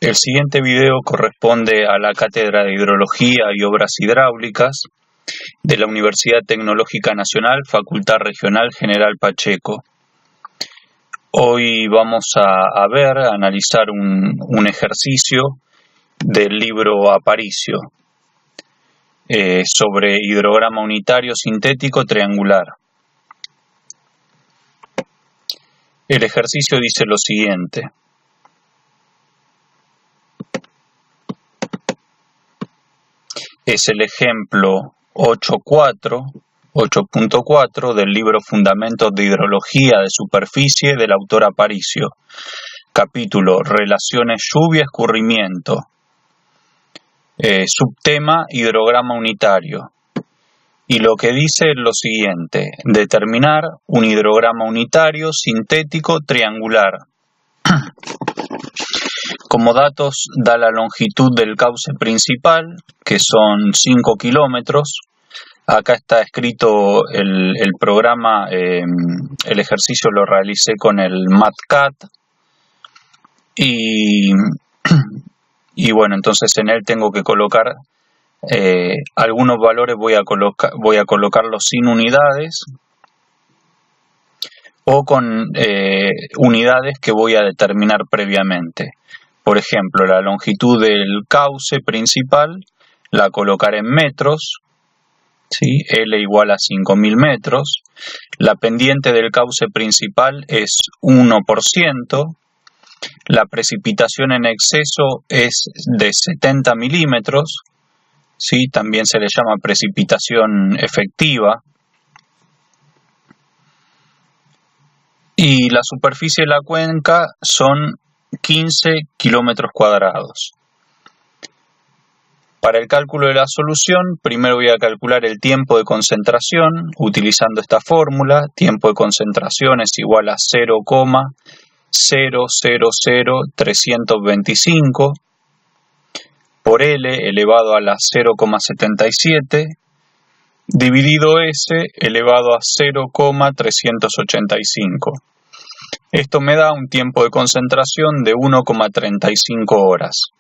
El siguiente video corresponde a la Cátedra de Hidrología y Obras Hidráulicas de la Universidad Tecnológica Nacional, Facultad Regional General Pacheco. Hoy vamos a analizar un ejercicio del libro Aparicio sobre hidrograma unitario sintético triangular. El ejercicio dice lo siguiente. Es el ejemplo 8.4 del libro Fundamentos de Hidrología de Superficie del autor Aparicio. Capítulo Relaciones lluvia-escurrimiento. Subtema hidrograma unitario. Y lo que dice es lo siguiente: determinar un hidrograma unitario sintético triangular. Como datos da la longitud del cauce principal, que son 5 kilómetros. Acá está escrito el programa, el ejercicio lo realicé con el MATCAT. Y bueno, entonces en él tengo que colocar algunos valores, voy a colocarlos sin unidades o con unidades que voy a determinar previamente. Por ejemplo, la longitud del cauce principal la colocaré en metros, ¿sí? L igual a 5.000 metros. La pendiente del cauce principal es 1%. La precipitación en exceso es de 70 milímetros, ¿sí? También se le llama precipitación efectiva. Y la superficie de la cuenca son 15 kilómetros cuadrados. Para el cálculo de la solución, primero voy a calcular el tiempo de concentración utilizando esta fórmula. Tiempo de concentración es igual a 0,000325 por L elevado a la 0,77 dividido S elevado a 0,385. Esto me da un tiempo de concentración de 1,35 horas.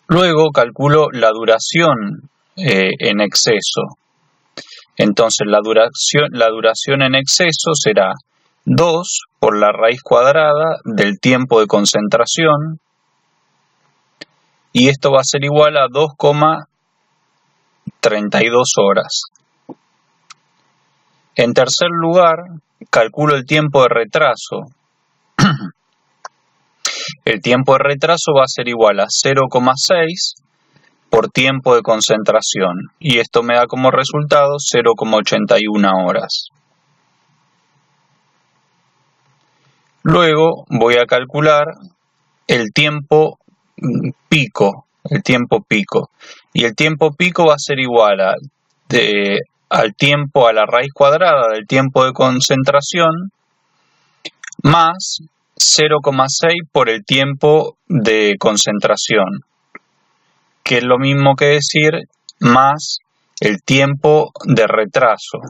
Luego calculo la duración en exceso. Entonces la duración en exceso será 2 por la raíz cuadrada del tiempo de concentración. Y esto va a ser igual a 2,32 horas. En tercer lugar, calculo el tiempo de retraso. El tiempo de retraso va a ser igual a 0,6 por tiempo de concentración. Y esto me da como resultado 0,81 horas. Luego voy a calcular el tiempo pico. Y el tiempo pico va a ser igual al tiempo a la raíz cuadrada del tiempo de concentración más 0,6 por el tiempo de concentración, que es lo mismo que decir más el tiempo de retraso.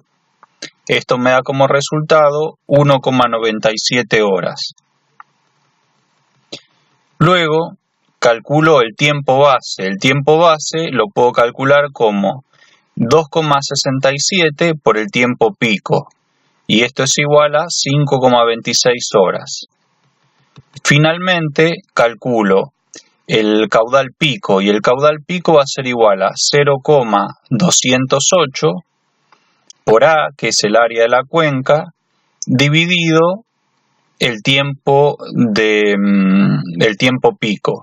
Esto me da como resultado 1,97 horas. Luego calculo el tiempo base. El tiempo base lo puedo calcular como 2,67 por el tiempo pico. Y esto es igual a 5,26 horas. Finalmente calculo el caudal pico. Y el caudal pico va a ser igual a 0,208 por A, que es el área de la cuenca, dividido el tiempo pico.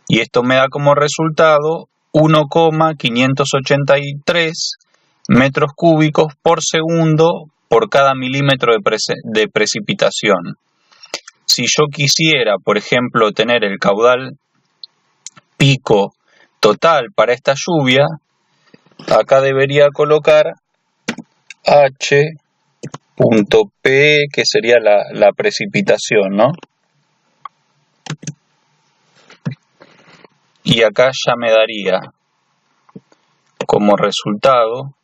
Y esto me da como resultado 1,583 metros cúbicos por segundo por cada milímetro de precipitación. Si yo quisiera, por ejemplo, tener el caudal pico total para esta lluvia, acá debería colocar H.P, que sería la precipitación, ¿no? Y acá ya me daría como resultado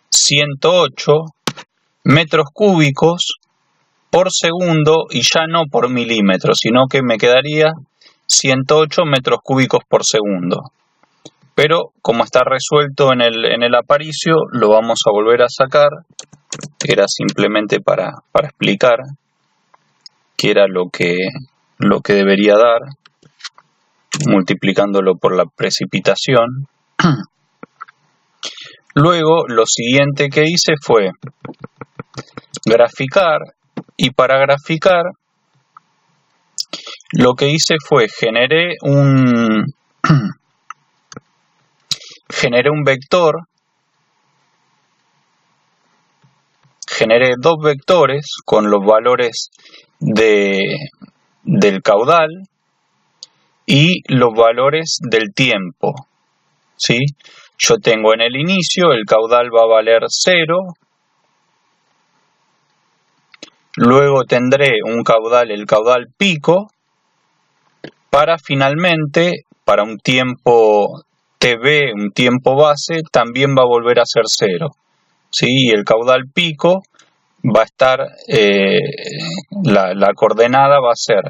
108 metros cúbicos por segundo y ya no por milímetros, sino que me quedaría 108 metros cúbicos por segundo. Pero como está resuelto en el aparicio, lo vamos a volver a sacar. Era simplemente para explicar qué era lo que debería dar, multiplicándolo por la precipitación. Luego, lo siguiente que hice fue graficar, y para graficar lo que hice fue generé un vector, generé dos vectores con los valores del caudal y los valores del tiempo, ¿sí? Yo tengo en el inicio el caudal va a valer 0, luego tendré el caudal pico, para finalmente, para un tiempo TB, un tiempo base, también va a volver a ser 0, ¿sí? Y el caudal pico va a estar, la coordenada va a ser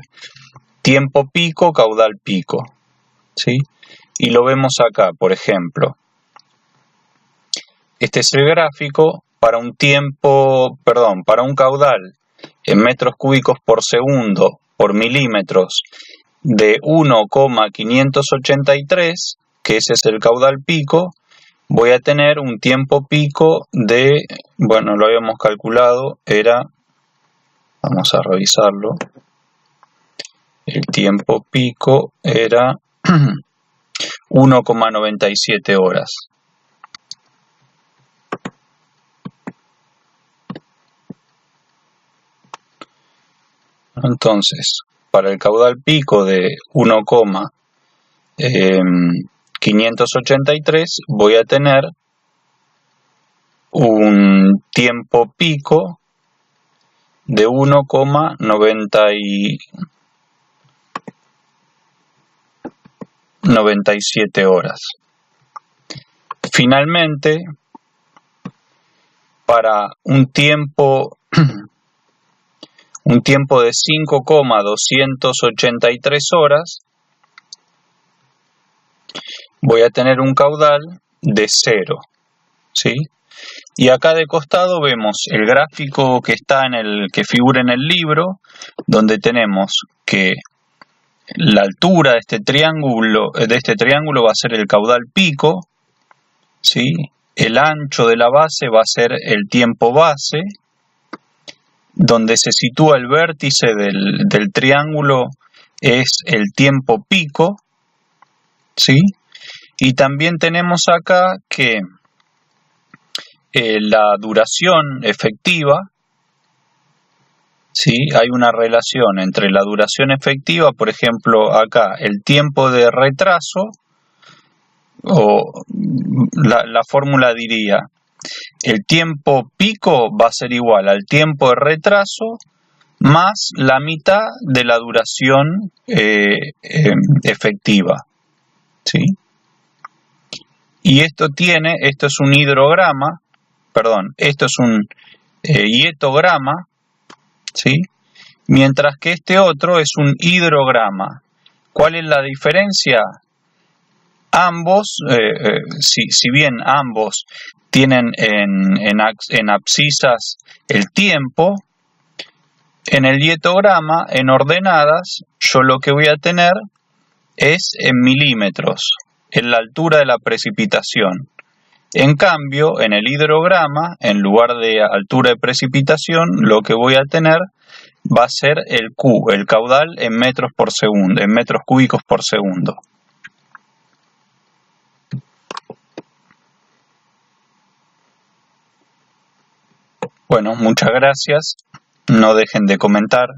tiempo pico, caudal pico, ¿sí? Y lo vemos acá, por ejemplo. Este es el gráfico para un caudal en metros cúbicos por segundo por milímetros de 1,583, que ese es el caudal pico. Voy a tener un tiempo pico de, bueno, lo habíamos calculado, vamos a revisarlo, el tiempo pico era 1,97 horas. Entonces, para el caudal pico de 1,583 voy a tener un tiempo pico de 1,97 horas. Finalmente, para un tiempo de 5,283 horas, voy a tener un caudal de 0, ¿sí? Y acá de costado vemos el gráfico que figura en el libro, donde tenemos que la altura de este triángulo va a ser el caudal pico, ¿sí? El ancho de la base va a ser el tiempo base, donde se sitúa el vértice del triángulo es el tiempo pico, ¿sí? Y también tenemos acá que la duración efectiva, ¿sí? Hay una relación entre la duración efectiva, por ejemplo, acá el tiempo de retraso, o la fórmula diría, el tiempo pico va a ser igual al tiempo de retraso más la mitad de la duración efectiva, ¿sí? Y esto es un hidrograma, esto es un hietograma, ¿sí? Mientras que este otro es un hidrograma. ¿Cuál es la diferencia? Ambos, si bien ambos tienen en abscisas el tiempo, en el hietograma, en ordenadas, yo lo que voy a tener es en milímetros, en la altura de la precipitación. En cambio, en el hidrograma, en lugar de altura de precipitación, lo que voy a tener va a ser el caudal en metros por segundo, en metros cúbicos por segundo. Bueno, muchas gracias. No dejen de comentar.